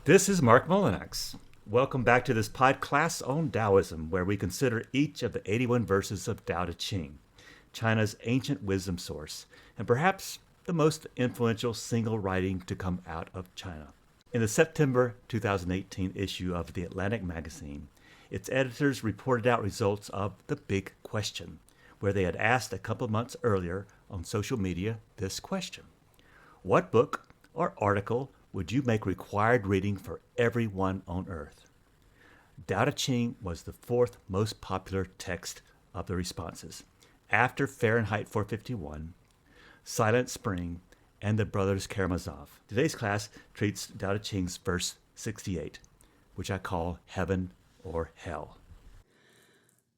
This is Mark Molinax. Welcome back to this podcast on Taoism, where we consider each of the 81 verses of Tao Te Ching, China's ancient wisdom source, and perhaps the most influential single writing to come out of China. In the September 2018 issue of The Atlantic magazine, its editors reported out results of The Big Question, where they had asked a couple of months earlier on social media this question: what book or article would you make required reading for everyone on Earth? Tao Te Ching was the fourth most popular text of the responses, after Fahrenheit 451, Silent Spring, and the Brothers Karamazov. Today's class treats Tao Te Ching's verse 68, which I call Heaven or Hell.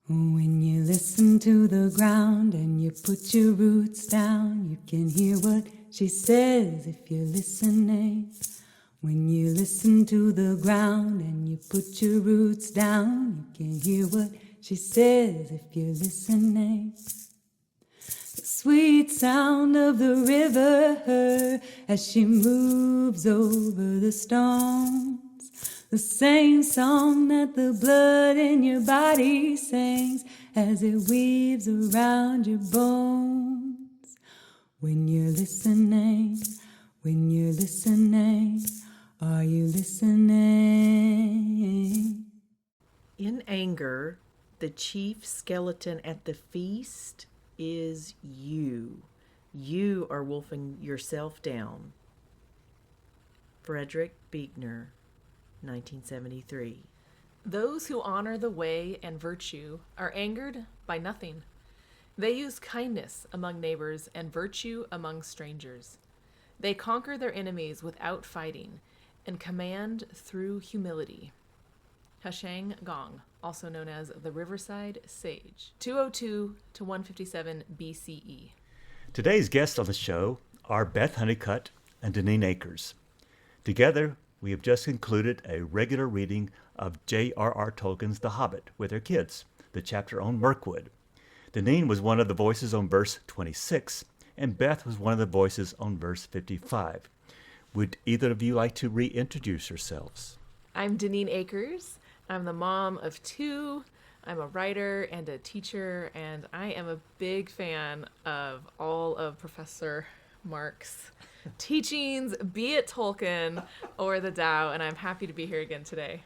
When you listen to the ground and you put your roots down, you can hear what she says if you're listening. When you listen to the ground and you put your roots down, you can hear what she says if you're listening. The sweet sound of the river as she moves over the stones. The same song that the blood in your body sings as it weaves around your bones. When you're listening, are you listening? In anger, the chief skeleton at the feast is you. You are wolfing yourself down. Frederick Buechner, 1973. Those who honor the way and virtue are angered by nothing. They use kindness among neighbors and virtue among strangers. They conquer their enemies without fighting and command through humility. Hashang Gong, also known as the Riverside Sage, 202 to 157 BCE. Today's guests on the show are Beth Honeycutt and Deneen Akers. Together, we have just concluded a regular reading of J.R.R. Tolkien's The Hobbit with their kids, the chapter on Mirkwood. Deneen was one of the voices on verse 26, and Beth was one of the voices on verse 55. Would either of you like to reintroduce yourselves? I'm Deneen Akers. I'm the mom of two. I'm a writer and a teacher, and I am a big fan of all of Professor Mark's teachings, be it Tolkien or the Tao, and I'm happy to be here again today.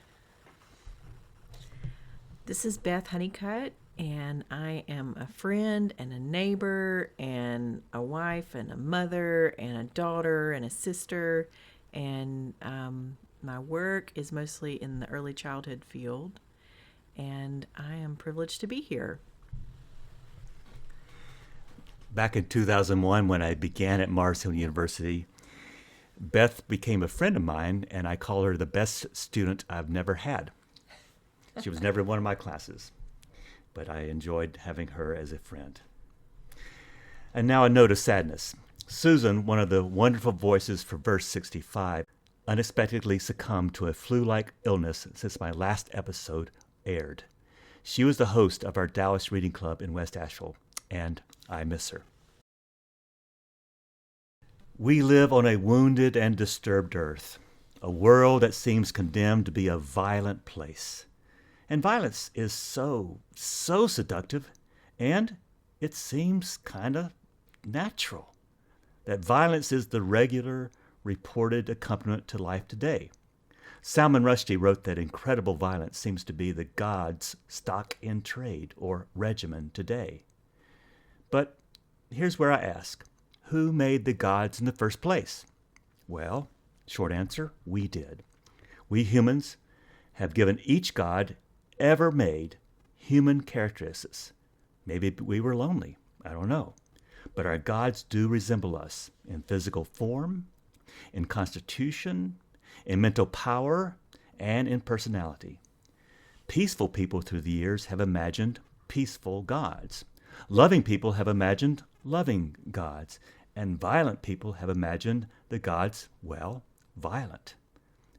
This is Beth Honeycutt, and I am a friend and a neighbor and a wife and a mother and a daughter and a sister, and my work is mostly in the early childhood field, and I am privileged to be here. Back in 2001, when I began at Mars Hill University, Beth became a friend of mine, and I call her the best student I've never had. She was never in one of my classes, but I enjoyed having her as a friend. And now a note of sadness. Susan, one of the wonderful voices for verse 65, unexpectedly succumbed to a flu-like illness since my last episode aired. She was the host of our Taoist reading club in West Asheville, and I miss her. We live on a wounded and disturbed earth, a world that seems condemned to be a violent place. And violence is so seductive, and it seems kind of natural. That violence is the regular, reported accompaniment to life today. Salman Rushdie wrote that incredible violence seems to be the gods' stock in trade or regimen today. But here's where I ask, who made the gods in the first place? Well, short answer, we did. We humans have given each god ever made human characteristics. Maybe we were lonely, I don't know. But our gods do resemble us in physical form, in constitution, in mental power, and in personality. Peaceful people through the years have imagined peaceful gods. Loving people have imagined loving gods. And violent people have imagined the gods, well, violent.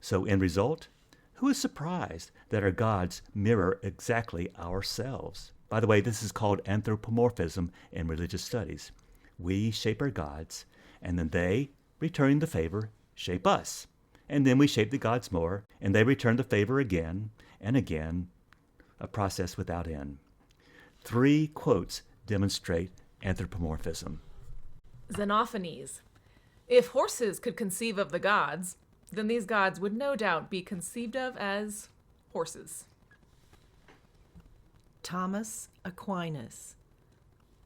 So in result, who is surprised that our gods mirror exactly ourselves? By the way, this is called anthropomorphism in religious studies. We shape our gods, and then they, returning the favor, shape us. And then we shape the gods more, and they return the favor again and again, a process without end. 3 quotes demonstrate anthropomorphism. Xenophanes. If horses could conceive of the gods, then these gods would no doubt be conceived of as horses. Thomas Aquinas.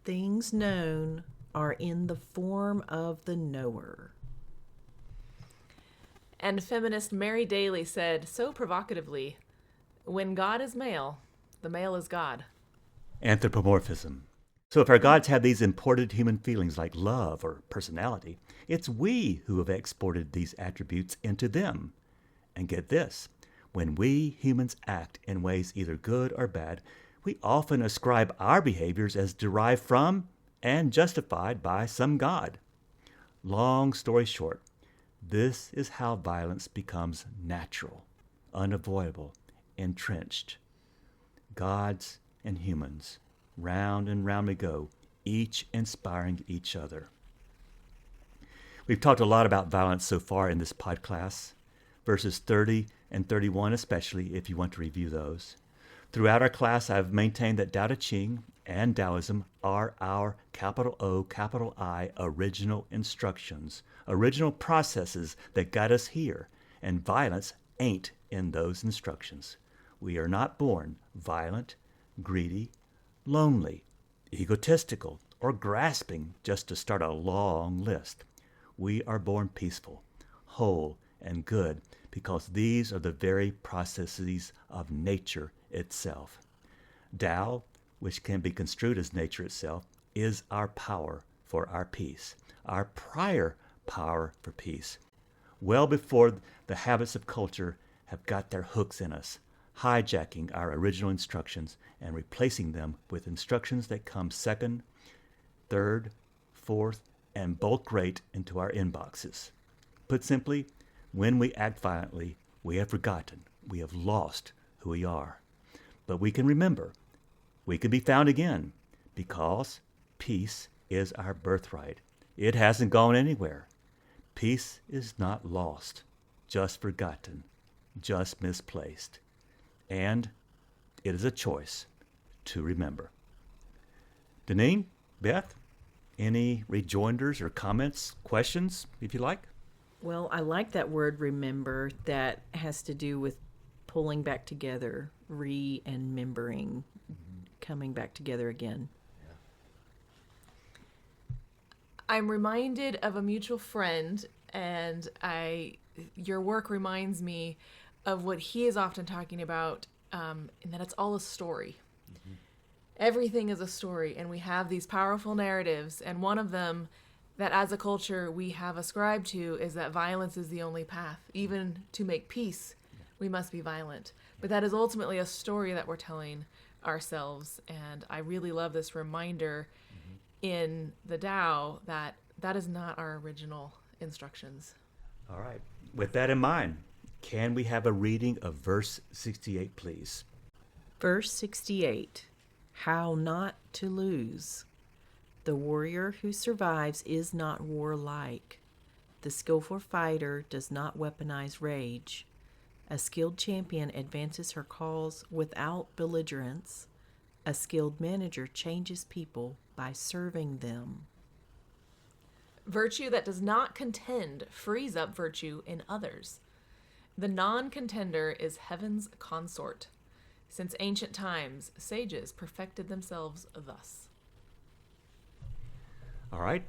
Things known are in the form of the knower. And feminist Mary Daly said so provocatively, when God is male, the male is God. Anthropomorphism. So if our gods have these imported human feelings like love or personality, it's we who have exported these attributes into them. And get this, when we humans act in ways either good or bad, we often ascribe our behaviors as derived from and justified by some god. Long story short, this is how violence becomes natural, unavoidable, entrenched. Gods and humans, round and round we go, each inspiring each other. We've talked a lot about violence so far in this podcast, verses 30 and 31 especially, if you want to review those. Throughout our class, I've maintained that Tao Te Ching and Taoism are our capital O, capital I original instructions, original processes that got us here, and violence ain't in those instructions. We are not born violent, greedy, lonely, egotistical, or grasping, just to start a long list. We are born peaceful, whole, and good because these are the very processes of nature itself. Tao, which can be construed as nature itself, is our power for our peace, our prior power for peace, well before the habits of culture have got their hooks in us, hijacking our original instructions and replacing them with instructions that come second, third, fourth, and bulk rate into our inboxes. Put simply, when we act violently, we have forgotten, we have lost who we are. But we can remember, we can be found again, because peace is our birthright. It hasn't gone anywhere. Peace is not lost, just forgotten, just misplaced. And it is a choice to remember. Deneen, Beth, any rejoinders or comments, questions, if you like? Well, I like that word remember. That has to do with pulling back together, and membering, coming back together again. I'm reminded of a mutual friend, and your work reminds me of what he is often talking about, and that it's all a story. Mm-hmm. Everything is a story, and we have these powerful narratives, and one of them that as a culture we have ascribed to is that violence is the only path. Even to make peace, we must be violent. But that is ultimately a story that we're telling ourselves, and I really love this reminder in the Tao that that is not our original instructions. All right. With that in mind, can we have a reading of verse 68, please? Verse 68, how not to lose. The warrior who survives is not warlike. The skillful fighter does not weaponize rage. A skilled champion advances her cause without belligerence. A skilled manager changes people by serving them. Virtue that does not contend frees up virtue in others. The non-contender is heaven's consort. Since ancient times, sages perfected themselves thus. All right.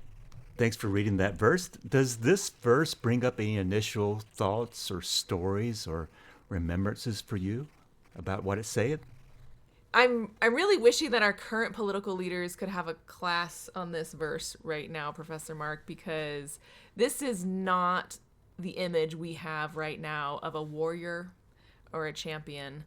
Thanks for reading that verse. Does this verse bring up any initial thoughts or stories or remembrances for you about what it's saying? I'm really wishing that our current political leaders could have a class on this verse right now, Professor Mark, because this is not the image we have right now of a warrior or a champion.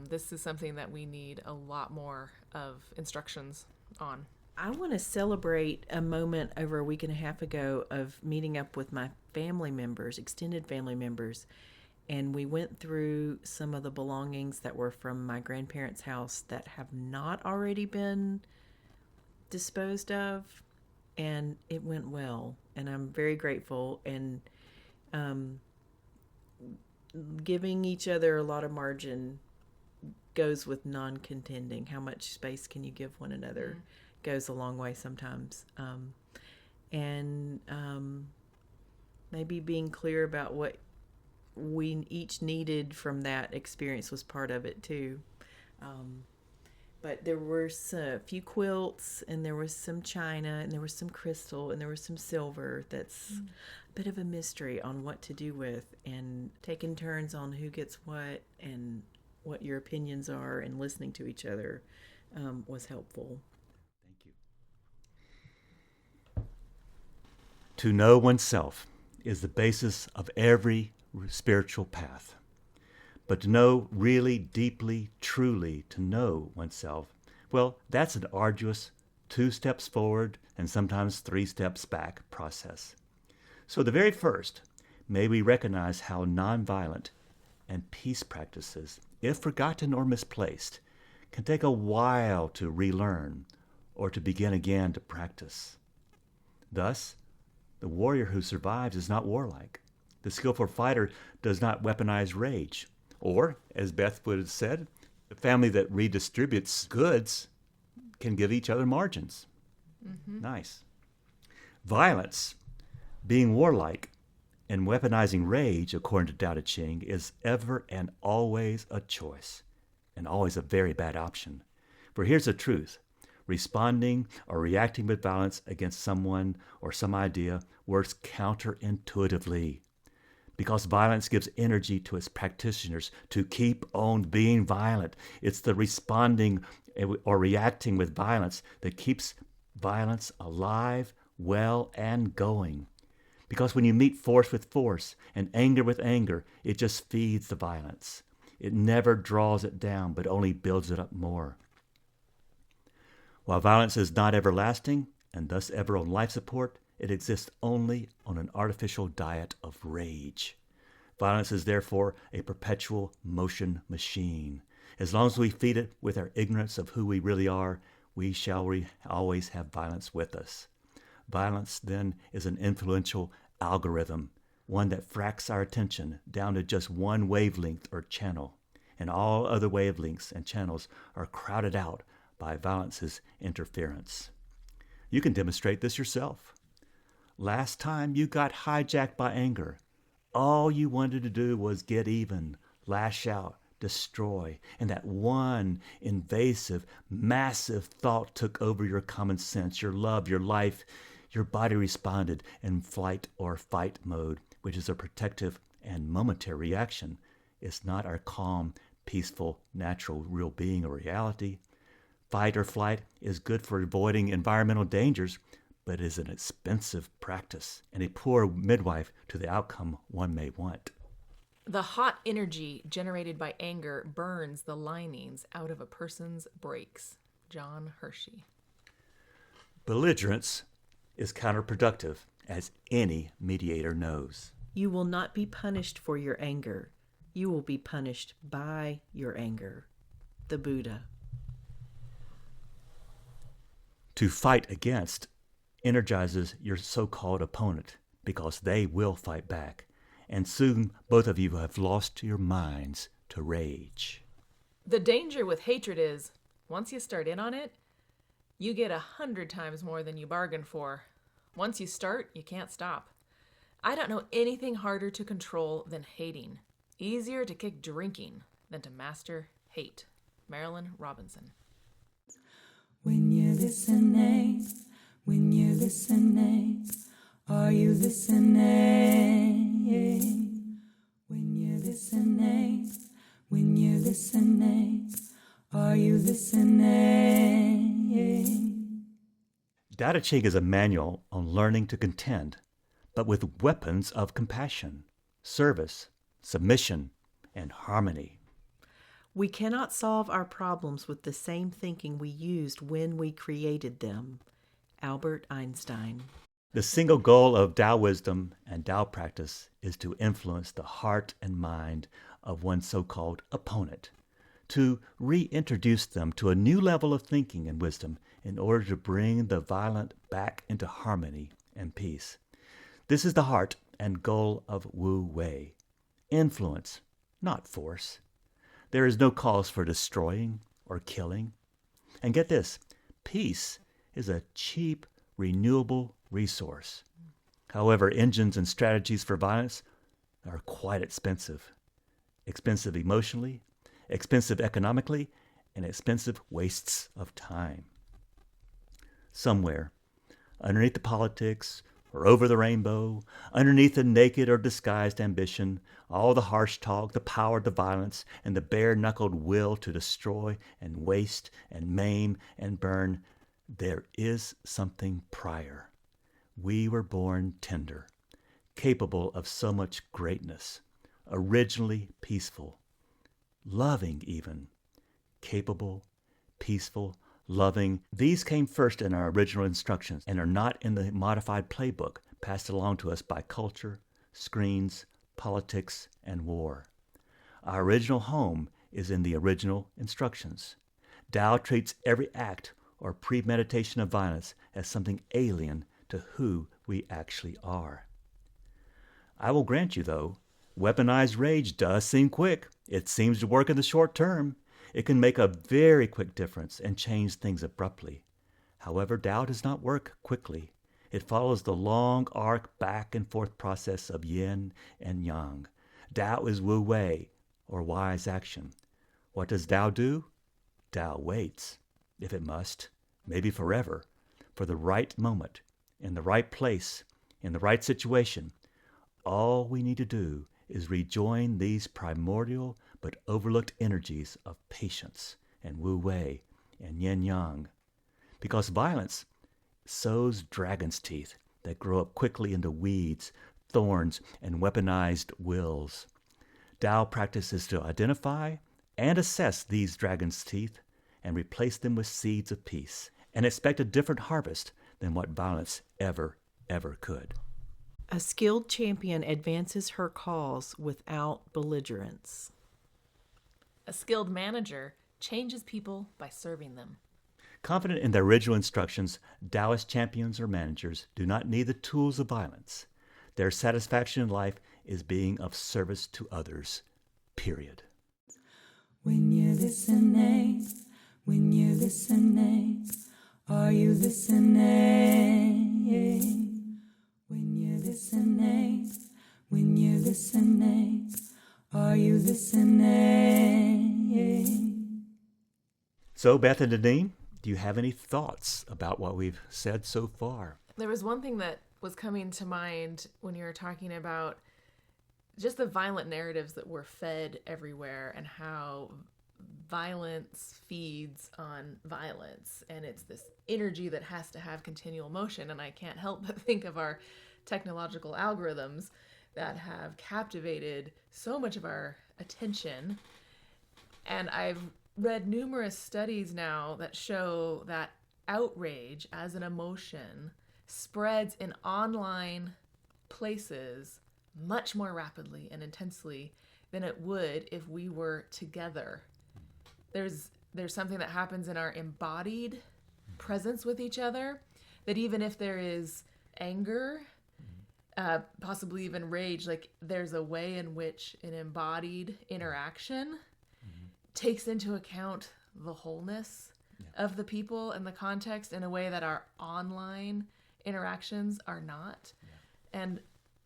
This is something that we need a lot more of instructions on. I want to celebrate a moment over a week and a half ago of meeting up with my family members, extended family members, and we went through some of the belongings that were from my grandparents' house that have not already been disposed of, and it went well, and I'm very grateful. And giving each other a lot of margin goes with non-contending. How much space can you give one another goes a long way sometimes. And maybe being clear about what we each needed from that experience was part of it too. But there were a few quilts, and there was some china, and there was some crystal, and there was some silver. That's a bit of a mystery on what to do with, and taking turns on who gets what and what your opinions are, and listening to each other was helpful. Thank you. To know oneself is the basis of every spiritual path. But to know really deeply, truly, to know oneself, well, that's an arduous 2 steps forward and sometimes 3 steps back process. So the very first, may we recognize how nonviolent and peace practices, if forgotten or misplaced, can take a while to relearn or to begin again to practice. Thus, the warrior who survives is not warlike. The skillful fighter does not weaponize rage. Or, as Beth would have said, the family that redistributes goods can give each other margins. Nice. Violence, being warlike, and weaponizing rage, according to Tao Te Ching, is ever and always a choice, and always a very bad option. For here's the truth. Responding or reacting with violence against someone or some idea works counterintuitively, because violence gives energy to its practitioners to keep on being violent. It's the responding or reacting with violence that keeps violence alive, well, and going. Because when you meet force with force and anger with anger, it just feeds the violence. It never draws it down, but only builds it up more. While violence is not everlasting, and thus ever on life support, it exists only on an artificial diet of rage. Violence is therefore a perpetual motion machine. As long as we feed it with our ignorance of who we really are, we shall always have violence with us. Violence, then, is an influential algorithm, one that fracks our attention down to just one wavelength or channel, and all other wavelengths and channels are crowded out by violence's interference. You can demonstrate this yourself. Last time you got hijacked by anger, all you wanted to do was get even, lash out, destroy, and that one invasive, massive thought took over your common sense, your love, your life. Your body responded in flight or fight mode, which is a protective and momentary reaction. It's not our calm, peaceful, natural, real being or reality. Fight or flight is good for avoiding environmental dangers, but is an expensive practice and a poor midwife to the outcome one may want. The hot energy generated by anger burns the linings out of a person's brakes. John Hershey. Belligerence is counterproductive, as any mediator knows. You will not be punished for your anger. You will be punished by your anger. The Buddha. To fight against energizes your so-called opponent because they will fight back, and soon both of you have lost your minds to rage. The danger with hatred is, once you start in on it, you get 100 times more than you bargained for. Once you start, you can't stop. I don't know anything harder to control than hating. Easier to kick drinking than to master hate. Marilyn Robinson. When you're listening, when you're listening, are you listening? When you're listening, when you're listening, are you listening? Tao Te Ching is a manual on learning to contend, but with weapons of compassion, service, submission, and harmony. We cannot solve our problems with the same thinking we used when we created them. Albert Einstein. The single goal of Tao wisdom and Tao practice is to influence the heart and mind of one's so-called opponent, to reintroduce them to a new level of thinking and wisdom in order to bring the violent back into harmony and peace. This is the heart and goal of Wu Wei, influence, not force. There is no cause for destroying or killing. And get this, peace is a cheap, renewable resource. However, engines and strategies for violence are quite expensive. Expensive emotionally, expensive economically, and expensive wastes of time. Somewhere, underneath the politics, or over the rainbow, underneath the naked or disguised ambition, all the harsh talk, the power, the violence, and the bare-knuckled will to destroy and waste and maim and burn, there is something prior. We were born tender, capable of so much greatness, originally peaceful, loving even, capable, peaceful, loving. These came first in our original instructions and are not in the modified playbook passed along to us by culture, screens, politics, and war. Our original home is in the original instructions. Tao treats every act or premeditation of violence as something alien to who we actually are. I will grant you, though, weaponized rage does seem quick. It seems to work in the short term. It can make a very quick difference and change things abruptly. However, Tao does not work quickly. It follows the long arc back and forth process of yin and yang. Tao is Wu Wei, or wise action. What does Tao do? Tao waits, if it must, maybe forever, for the right moment, in the right place, in the right situation. All we need to do is rejoin these primordial but overlooked energies of patience and Wu Wei and Yin Yang. Because violence sows dragon's teeth that grow up quickly into weeds, thorns, and weaponized wills. Tao practice is to identify and assess these dragon's teeth and replace them with seeds of peace and expect a different harvest than what violence ever could. A skilled champion advances her cause without belligerence. A skilled manager changes people by serving them. Confident in their original instructions, Taoist champions or managers do not need the tools of violence. Their satisfaction in life is being of service to others, period. When you're listening, are you listening? When you're listening, are you listening? So, Beth and Nadine, do you have any thoughts about what we've said so far? There was one thing that was coming to mind when you were talking about just the violent narratives that were fed everywhere and how violence feeds on violence. And it's this energy that has to have continual motion. And I can't help but think of our technological algorithms that have captivated so much of our attention. And I've read numerous studies now that show that outrage as an emotion spreads in online places much more rapidly and intensely than it would if we were together. There's something that happens in our embodied presence with each other that even if there is anger, possibly even rage, like there's a way in which an embodied interaction takes into account the wholeness of the people and the context in a way that our online interactions are not. And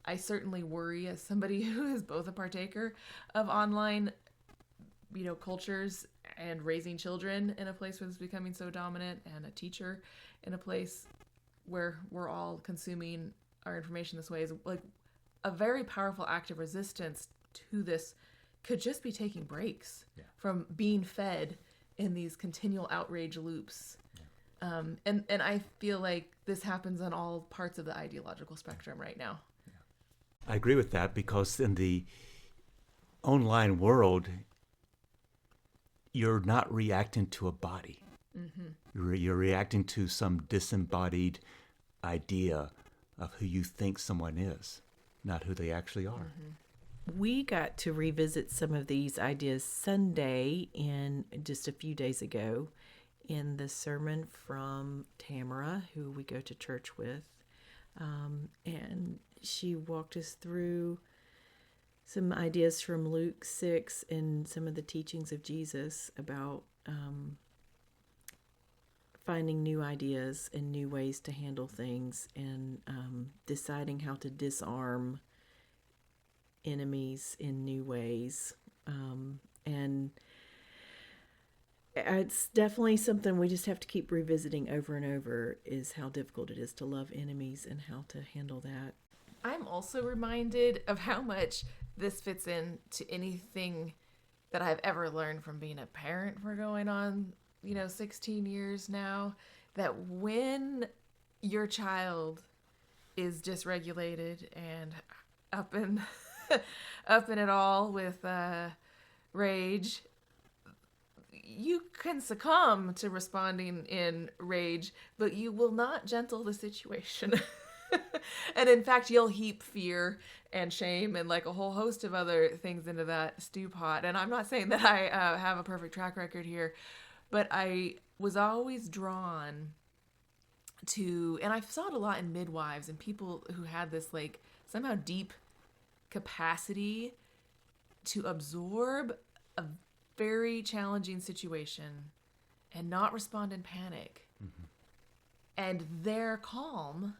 I certainly worry as somebody who is both a partaker of online, cultures and raising children in a place where it's becoming so dominant, and a teacher in a place where we're all consuming our information this way, is like a very powerful act of resistance to this could just be taking breaks from being fed in these continual outrage loops. And I feel like this happens on all parts of the ideological spectrum right now. I agree with that, because in the online world, you're not reacting to a body. You're reacting to some disembodied idea of who you think someone is, not who they actually are. We got to revisit some of these ideas Sunday in just a few days ago in the sermon from Tamara, who we go to church with. And she walked us through some ideas from Luke 6 and some of the teachings of Jesus about finding new ideas and new ways to handle things, and deciding how to disarm enemies in new ways. And it's definitely something we just have to keep revisiting over and over, is how difficult it is to love enemies and how to handle that. I'm also reminded of how much this fits into anything that I've ever learned from being a parent for going on, 16 years now, that when your child is dysregulated and up in it all with rage, you can succumb to responding in rage, but you will not gentle the situation. And in fact, you'll heap fear and shame and like a whole host of other things into that stew pot. And I'm not saying that I have a perfect track record here, but I was always drawn to, and I saw it a lot in midwives and people who had this like somehow deep capacity to absorb a very challenging situation and not respond in panic. Mm-hmm. And their calm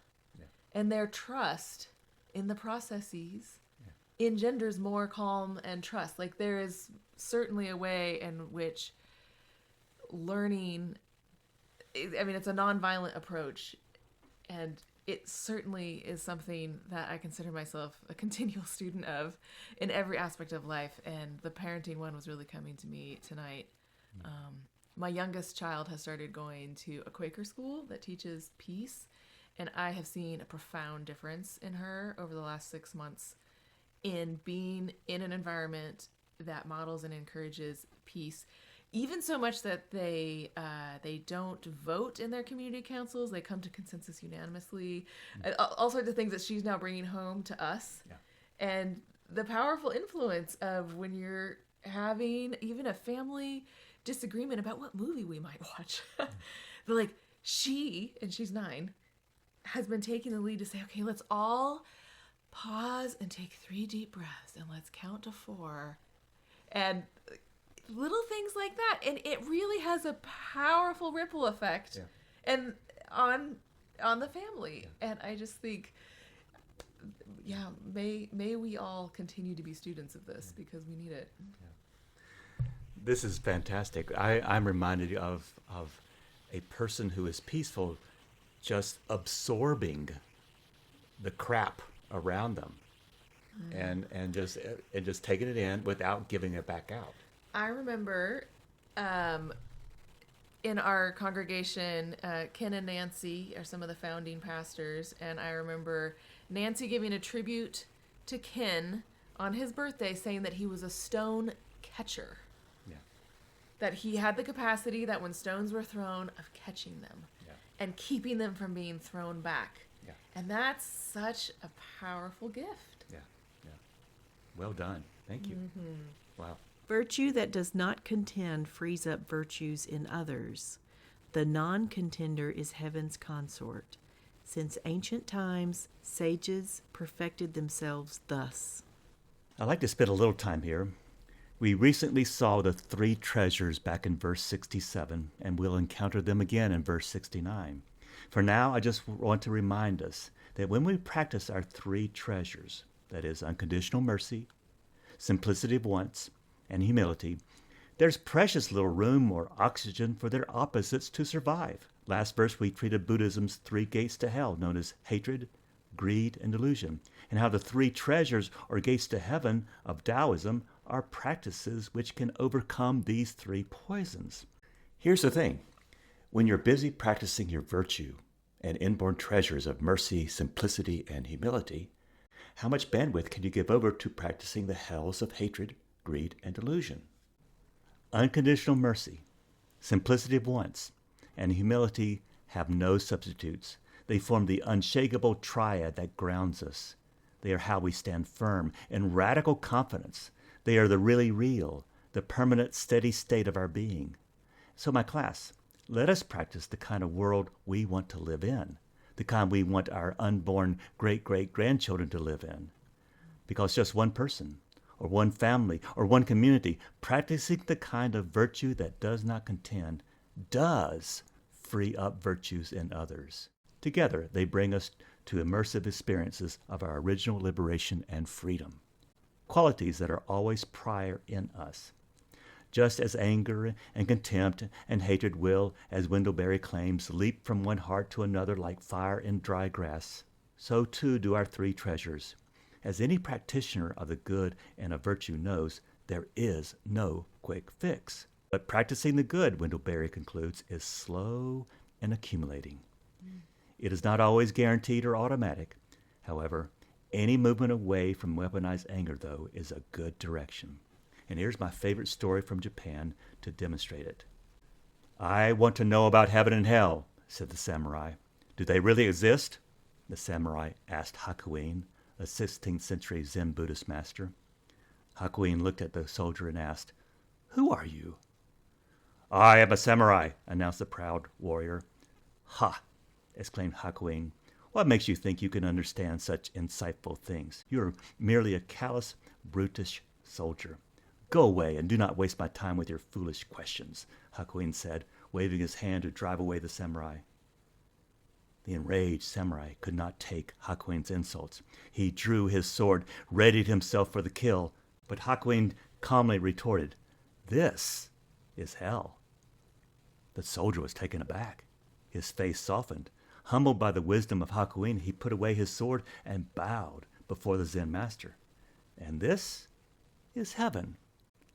and their trust in the processes engenders more calm and trust. Like there is certainly a way in which learning, it's a nonviolent approach, and it certainly is something that I consider myself a continual student of in every aspect of life. And the parenting one was really coming to me tonight. My youngest child has started going to a Quaker school that teaches peace. And I have seen a profound difference in her over the last 6 months in being in an environment that models and encourages peace. Even so much that they don't vote in their community councils. They come to consensus unanimously. All sorts of things that she's now bringing home to us. Yeah. And the powerful influence of when you're having even a family disagreement about what movie we might watch. They're like, she's 9, has been taking the lead to say, okay, let's all pause and take 3 deep breaths and let's count to 4. And little things like that. And it really has a powerful ripple effect and on the family. Yeah. And I just think, may we all continue to be students of this because we need it. Yeah. This is fantastic. I'm reminded of a person who is peaceful just absorbing the crap around them and just taking it in without giving it back out. I remember in our congregation, Ken and Nancy are some of the founding pastors, and I remember Nancy giving a tribute to Ken on his birthday, saying that he was a stone catcher. Yeah. That he had the capacity that when stones were thrown, of catching them. And keeping them from being thrown back. Yeah. And that's such a powerful gift. Yeah. Well done. Thank you. Mm-hmm. Wow. Virtue that does not contend frees up virtues in others. The non-contender is heaven's consort. Since ancient times, sages perfected themselves thus. I'd like to spend a little time here. We recently saw the 3 treasures back in verse 67, and we'll encounter them again in verse 69. For now, I just want to remind us that when we practice our 3 treasures, that is, unconditional mercy, simplicity of wants, and humility, there's precious little room or oxygen for their opposites to survive. Last verse, we treated Buddhism's 3 gates to hell, known as hatred, greed, and delusion, and how the 3 treasures or gates to heaven of Taoism are practices which can overcome these 3 poisons. Here's the thing. When you're busy practicing your virtue and inborn treasures of mercy, simplicity, and humility, how much bandwidth can you give over to practicing the hells of hatred, greed, and delusion? Unconditional mercy, simplicity of wants, and humility have no substitutes. They form the unshakable triad that grounds us. They are how we stand firm in radical confidence. They are the really real, the permanent steady state of our being. So my class, let us practice the kind of world we want to live in, the kind we want our unborn great-great-grandchildren to live in. Because just one person, or one family or one community, practicing the kind of virtue that does not contend does free up virtues in others. Together, they bring us to immersive experiences of our original liberation and freedom, qualities that are always prior in us. Just as anger and contempt and hatred will, as Wendell claims, leap from one heart to another like fire in dry grass, so too do our three treasures. As any practitioner of the good and of virtue knows, there is no quick fix. But practicing the good, Wendell concludes, is slow and accumulating. It is not always guaranteed or automatic. However, any movement away from weaponized anger, though, is a good direction. And here's my favorite story from Japan to demonstrate it. "I want to know about heaven and hell," said the samurai. "Do they really exist?" the samurai asked Hakuin, a 16th century Zen Buddhist master. Hakuin looked at the soldier and asked, "Who are you?" "I am a samurai," announced the proud warrior. "Ha!" exclaimed Hakuin. "What makes you think you can understand such insightful things? You are merely a callous, brutish soldier. Go away and do not waste my time with your foolish questions," Hakuin said, waving his hand to drive away the samurai. The enraged samurai could not take Hakuin's insults. He drew his sword, readied himself for the kill, but Hakuin calmly retorted, "This is hell." The soldier was taken aback. His face softened. Humbled by the wisdom of Hakuin, he put away his sword and bowed before the Zen master. "And this is heaven,"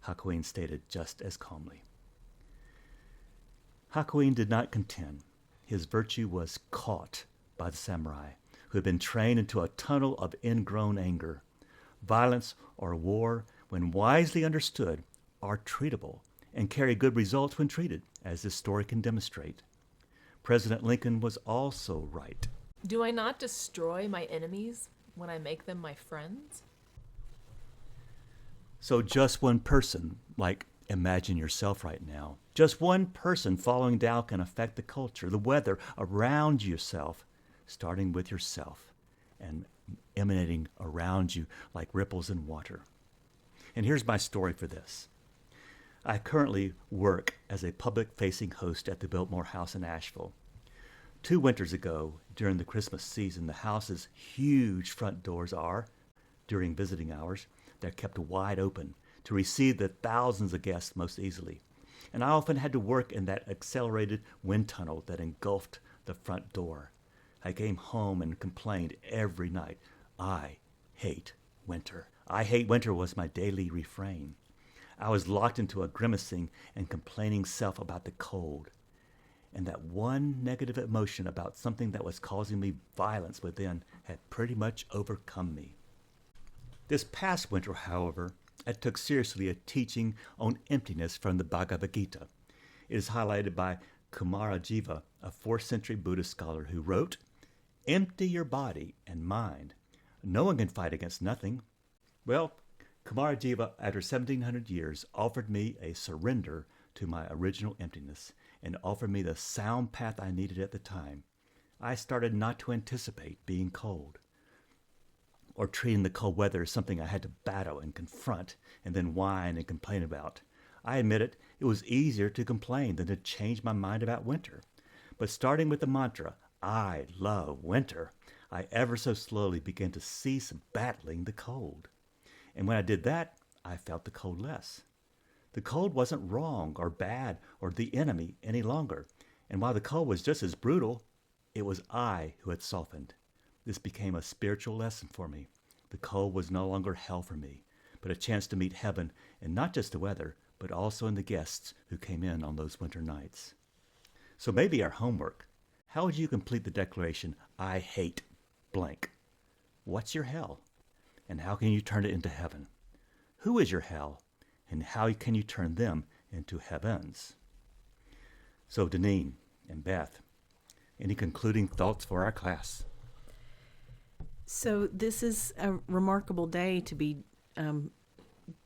Hakuin stated just as calmly. Hakuin did not contend. His virtue was caught by the samurai, who had been trained into a tunnel of ingrown anger. Violence or war, when wisely understood, are treatable and carry good results when treated, as this story can demonstrate. President Lincoln was also right. Do I not destroy my enemies when I make them my friends? So just one person, like imagine yourself right now, just one person following Tao can affect the culture, the weather around yourself, starting with yourself and emanating around you like ripples in water. And here's my story for this. I currently work as a public-facing host at the Biltmore House in Asheville. 2 winters ago, during the Christmas season, the house's huge front doors are, during visiting hours, they're kept wide open to receive the thousands of guests most easily. And I often had to work in that accelerated wind tunnel that engulfed the front door. I came home and complained every night, "I hate winter." "I hate winter" was my daily refrain. I was locked into a grimacing and complaining self about the cold. And that one negative emotion about something that was causing me violence within had pretty much overcome me. This past winter, however, I took seriously a teaching on emptiness from the Bhagavad Gita. It is highlighted by Kumarajiva, a 4th century Buddhist scholar who wrote, "Empty your body and mind. No one can fight against nothing." Well, Kumarajiva, after 1700 years, offered me a surrender to my original emptiness and offered me the sound path I needed at the time. I started not to anticipate being cold, or treating the cold weather as something I had to battle and confront and then whine and complain about. I admit it was easier to complain than to change my mind about winter. But starting with the mantra, "I love winter," I ever so slowly began to cease battling the cold. And when I did that, I felt the cold less. The cold wasn't wrong or bad or the enemy any longer. And while the cold was just as brutal, it was I who had softened. This became a spiritual lesson for me. The cold was no longer hell for me, but a chance to meet heaven in not just the weather, but also in the guests who came in on those winter nights. So maybe our homework. How would you complete the declaration, "I hate blank"? What's your hell? And how can you turn it into heaven? Who is your hell? And how can you turn them into heavens? So Deneen and Beth, any concluding thoughts for our class? So this is a remarkable day to be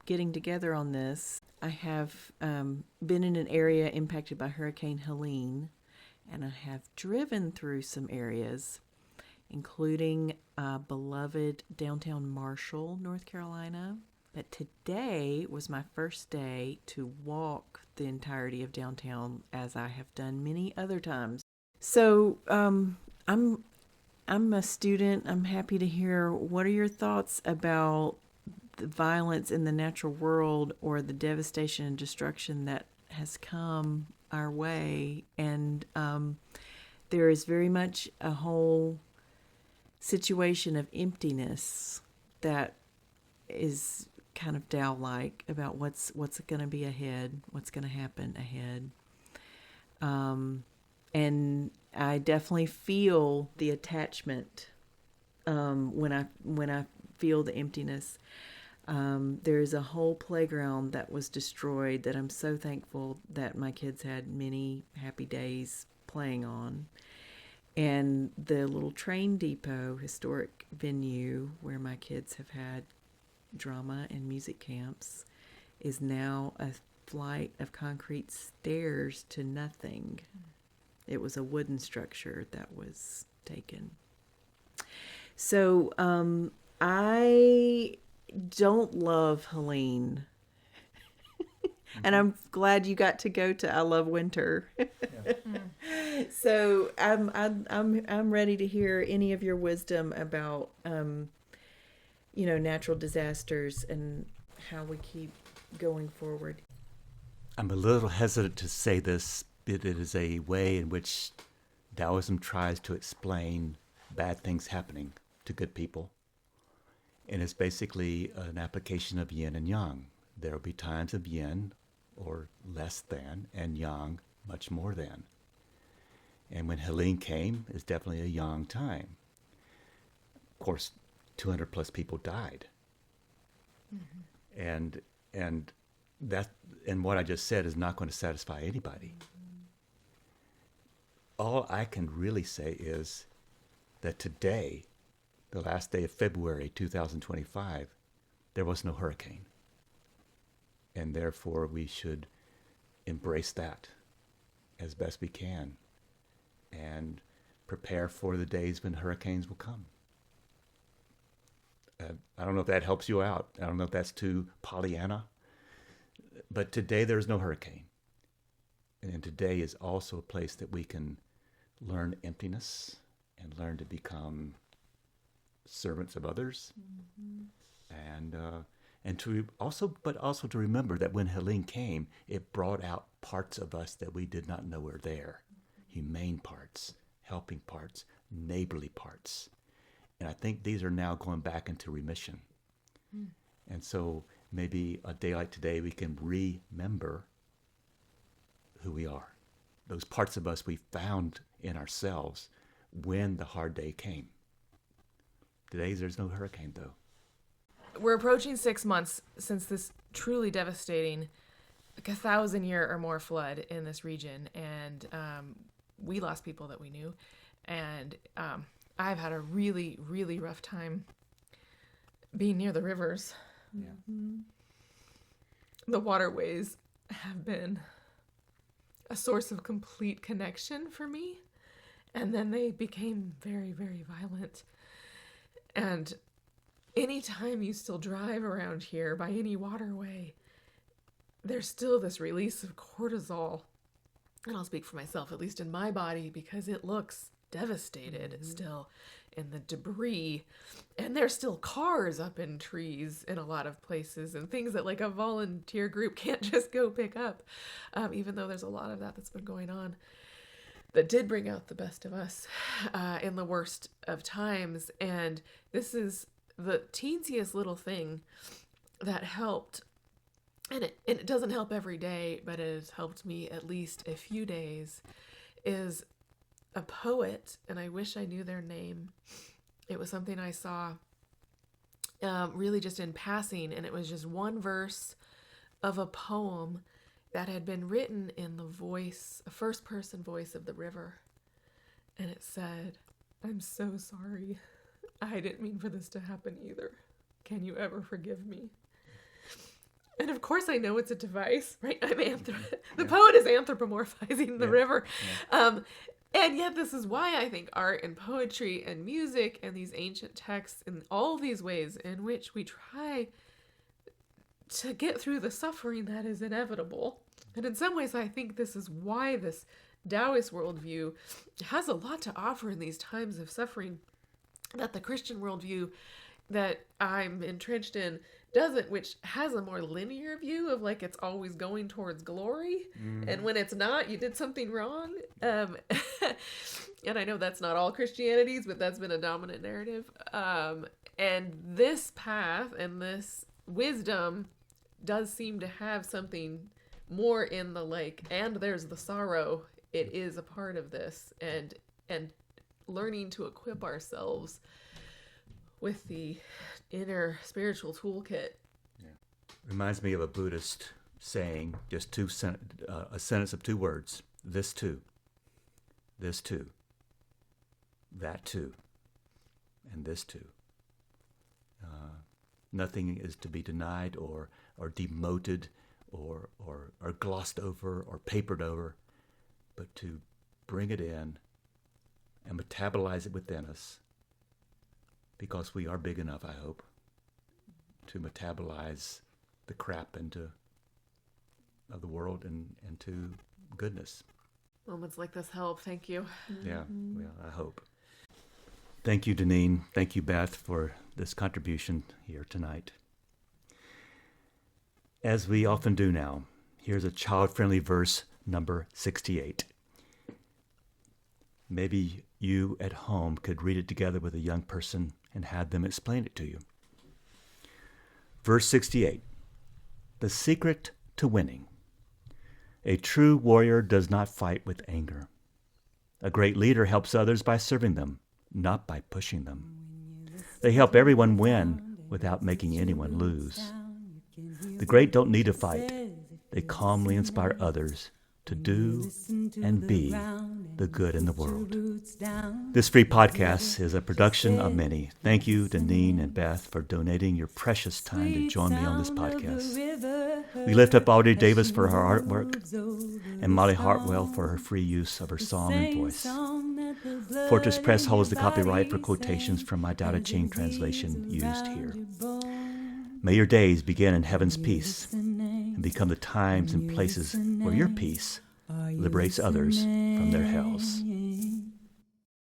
getting together on this. I have been in an area impacted by Hurricane Helene, and I have driven through some areas, including beloved downtown Marshall, North Carolina, But today was my first day to walk the entirety of downtown, as I have done many other times. So I'm a student. I'm happy to hear, what are your thoughts about the violence in the natural world, or the devastation and destruction that has come our way? And there is very much a whole situation of emptiness that is kind of Tao-like about what's going to be ahead, what's going to happen ahead. And I definitely feel the attachment when I feel the emptiness. There's a whole playground that was destroyed that I'm so thankful that my kids had many happy days playing on. And the little train depot, historic venue where my kids have had drama and music camps, is now a flight of concrete stairs to nothing. It was a wooden structure that was taken. So I don't love Helene. And I'm glad you got to go to I Love Winter. So I'm ready to hear any of your wisdom about natural disasters and how we keep going forward. I'm a little hesitant to say this, but it is a way in which Taoism tries to explain bad things happening to good people. And it's basically an application of yin and yang. There will be times of yin, or less than, and yang, much more than. And when Helene came, it's definitely a yang time. Of course, 200 plus people died. Mm-hmm. And what I just said is not going to satisfy anybody. Mm-hmm. All I can really say is that today, the last day of February 2025, there was no hurricane. And therefore we should embrace that as best we can and prepare for the days when hurricanes will come. I don't know if that helps you out. I don't know if that's too Pollyanna. But today there's no hurricane. And today is also a place that we can learn emptiness and learn to become servants of others. Mm-hmm. And to also to remember that when Helene came, it brought out parts of us that we did not know were there. Humane parts, helping parts, neighborly parts. And I think these are now going back into remission. Mm. And so maybe a day like today, we can remember who we are. Those parts of us we found in ourselves when the hard day came. Today, there's no hurricane, though. We're approaching 6 months since this truly devastating, 1,000-year or more flood in this region. And we lost people that we knew. And I've had a really, really rough time being near the rivers. Yeah. Mm-hmm. The waterways have been a source of complete connection for me. And then they became very, very violent. And anytime you still drive around here by any waterway, there's still this release of cortisol. And I'll speak for myself, at least in my body, because it looks devastated still in the debris. And there's still cars up in trees in a lot of places and things that like a volunteer group can't just go pick up, even though there's a lot of that's been going on. That did bring out the best of us in the worst of times. And this is the teensiest little thing that helped. And it doesn't help every day, but it has helped me at least a few days, is a poet, and I wish I knew their name. It was something I saw really just in passing, and it was just one verse of a poem that had been written in the voice, a first-person voice of the river. And it said, "I'm so sorry. I didn't mean for this to happen either. Can you ever forgive me?" And of course I know it's a device, right? The poet is anthropomorphizing the river. Yeah. And yet this is why I think art and poetry and music and these ancient texts and all these ways in which we try to get through the suffering that is inevitable. And in some ways, I think this is why this Taoist worldview has a lot to offer in these times of suffering that the Christian worldview that I'm entrenched in doesn't, which has a more linear view of like it's always going towards glory, and when it's not, you did something wrong. And I know that's not all Christianities, but that's been a dominant narrative. And this path and this wisdom does seem to have something more in the like, and there's the sorrow. It is a part of this, and learning to equip ourselves with the inner spiritual toolkit. Yeah. Reminds me of a Buddhist saying, just a sentence of 2 words: this too, that too, and this too. Nothing is to be denied or demoted or glossed over or papered over, but to bring it in and metabolize it within us, because we are big enough, I hope, to metabolize the crap of the world and into goodness. Moments like this help. Thank you. Yeah, well, I hope. Thank you, Deneen. Thank you, Beth, for this contribution here tonight. As we often do now, here's a child-friendly verse number 68. Maybe you at home could read it together with a young person and have them explain it to you. Verse 68. The secret to winning. A true warrior does not fight with anger. A great leader helps others by serving them, not by pushing them. They help everyone win without making anyone lose. The great don't need to fight. They calmly inspire others to do and be the good in the world. This free podcast is a production of many. Thank you, Deneen and Beth, for donating your precious time to join me on this podcast. We lift up Audrey Davis for her artwork and Molly Hartwell for her free use of her song and voice. Fortress Press holds the copyright for quotations from my Tao Te Ching translation used here. May your days begin in heaven's peace and become the times and places where your peace liberates others from their hells.